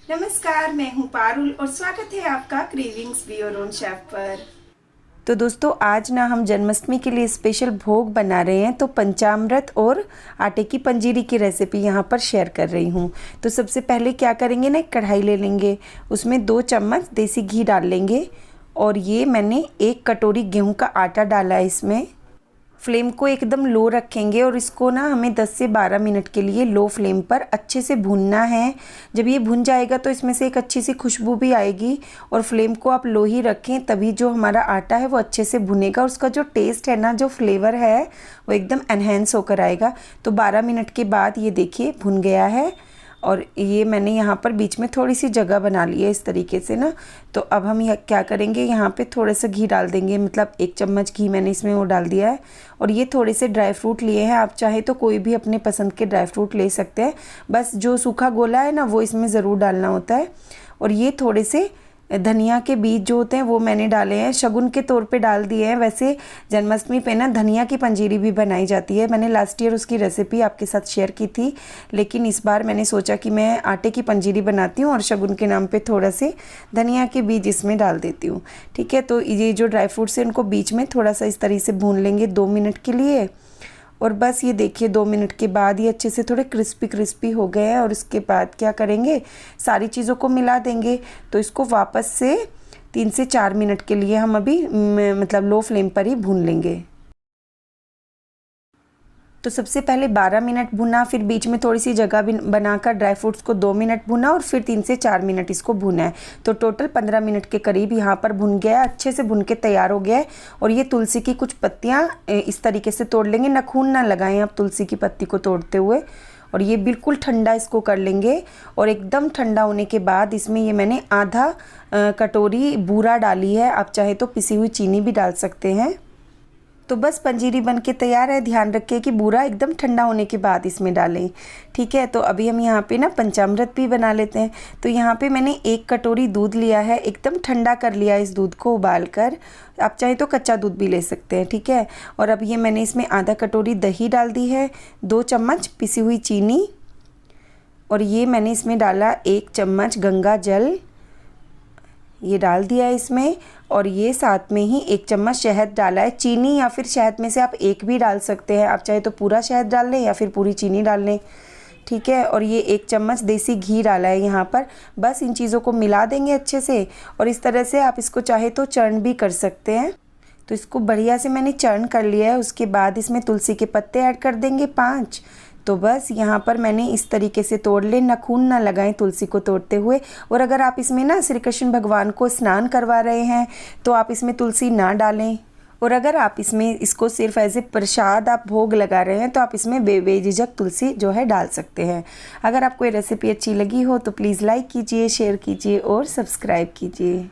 नमस्कार, मैं हूं पारुल और स्वागत है आपका cravings be your own chef पर। तो दोस्तों आज ना हम जन्माष्टमी के लिए स्पेशल भोग बना रहे हैं। तो पंचामृत और आटे की पंजीरी की रेसिपी यहाँ पर शेयर कर रही हूँ। तो सबसे पहले क्या करेंगे ना, एक कढ़ाई ले लेंगे, उसमें 2 चम्मच देसी घी डाल लेंगे और ये मैंने 1 कटोरी गेहूं का आटा डाला है इसमें। फ्लेम को एकदम लो रखेंगे और इसको ना हमें 10 से 12 मिनट के लिए लो फ्लेम पर अच्छे से भूनना है। जब ये भुन जाएगा तो इसमें से एक अच्छी सी खुशबू भी आएगी और फ्लेम को आप लो ही रखें, तभी जो हमारा आटा है वो अच्छे से भुनेगा और उसका जो टेस्ट है ना, जो फ्लेवर है वो एकदम एनहेंस होकर आएगा। तो 12 मिनट के बाद ये देखिए भुन गया है और ये मैंने यहाँ पर बीच में थोड़ी सी जगह बना ली है इस तरीके से ना। तो अब हम क्या करेंगे, यहाँ पे थोड़ा सा घी डाल देंगे, मतलब 1 चम्मच घी मैंने इसमें वो डाल दिया है। और ये थोड़े से ड्राई फ्रूट लिए हैं, आप चाहे तो कोई भी अपने पसंद के ड्राई फ्रूट ले सकते हैं, बस जो सूखा गोला है ना वो इसमें ज़रूर डालना होता है। और ये थोड़े से धनिया के बीज जो होते हैं वो मैंने डाले हैं, शगुन के तौर पे डाल दिए हैं। वैसे जन्माष्टमी पे ना धनिया की पंजीरी भी बनाई जाती है, मैंने लास्ट ईयर उसकी रेसिपी आपके साथ शेयर की थी, लेकिन इस बार मैंने सोचा कि मैं आटे की पंजीरी बनाती हूँ और शगुन के नाम पे थोड़ा से धनिया के बीज इसमें डाल देती हूँ। ठीक है, तो ये जो ड्राई फ्रूट्स हैं इनको बीच में थोड़ा सा इस तरीके से भून लेंगे 2 मिनट के लिए। और बस ये देखिए 2 मिनट के बाद ये अच्छे से थोड़े क्रिस्पी हो गए हैं और इसके बाद क्या करेंगे, सारी चीज़ों को मिला देंगे। तो इसको वापस से 3 से 4 मिनट के लिए हम अभी मतलब लो फ्लेम पर ही भून लेंगे। तो सबसे पहले 12 मिनट भुना, फिर बीच में थोड़ी सी जगह भी बनाकर ड्राई फ्रूट्स को 2 मिनट भुना और फिर 3 से 4 मिनट इसको भुना है। तो टोटल 15 मिनट के करीब यहाँ पर भुन गया है, अच्छे से भुन के तैयार हो गया है। और ये तुलसी की कुछ पत्तियाँ इस तरीके से तोड़ लेंगे, नखून ना लगाएं आप तुलसी की पत्ती को तोड़ते हुए। और ये बिल्कुल ठंडा इसको कर लेंगे और एकदम ठंडा होने के बाद इसमें ये मैंने आधा कटोरी बूरा डाली है, आप चाहे तो पिसी हुई चीनी भी डाल सकते हैं। तो बस पंजीरी बन के तैयार है। ध्यान रखिए कि बूरा एकदम ठंडा होने के बाद इसमें डालें। ठीक है, तो अभी हम यहाँ पे ना पंचामृत भी बना लेते हैं। तो यहाँ पे मैंने 1 कटोरी दूध लिया है, एकदम ठंडा कर लिया इस दूध को उबाल कर, आप चाहे तो कच्चा दूध भी ले सकते हैं। ठीक है, और अब ये मैंने इसमें आधा कटोरी दही डाल दी है, 2 चम्मच पिसी हुई चीनी और ये मैंने इसमें डाला 1 चम्मच गंगा जल, ये डाल दिया है इसमें। और ये साथ में ही 1 चम्मच शहद डाला है, चीनी या फिर शहद में से आप एक भी डाल सकते हैं, आप चाहे तो पूरा शहद डाल लें या फिर पूरी चीनी डाल लें। ठीक है, और ये 1 चम्मच देसी घी डाला है यहाँ पर। बस इन चीज़ों को मिला देंगे अच्छे से और इस तरह से आप इसको चाहे तो चर्न भी कर सकते हैं। तो इसको बढ़िया से मैंने चर्न कर लिया है। उसके बाद इसमें तुलसी के पत्ते ऐड कर देंगे 5। तो बस यहाँ पर मैंने इस तरीके से तोड़ ले, नखून ना लगाएं तुलसी को तोड़ते हुए। और अगर आप इसमें ना श्री कृष्ण भगवान को स्नान करवा रहे हैं तो आप इसमें तुलसी ना डालें। और अगर आप इसमें इसको सिर्फ एज ए प्रसाद आप भोग लगा रहे हैं तो आप इसमें बेझिझक तुलसी जो है डाल सकते हैं। अगर आपको ये रेसिपी अच्छी लगी हो तो प्लीज़ लाइक कीजिए, शेयर कीजिए और सब्सक्राइब कीजिए।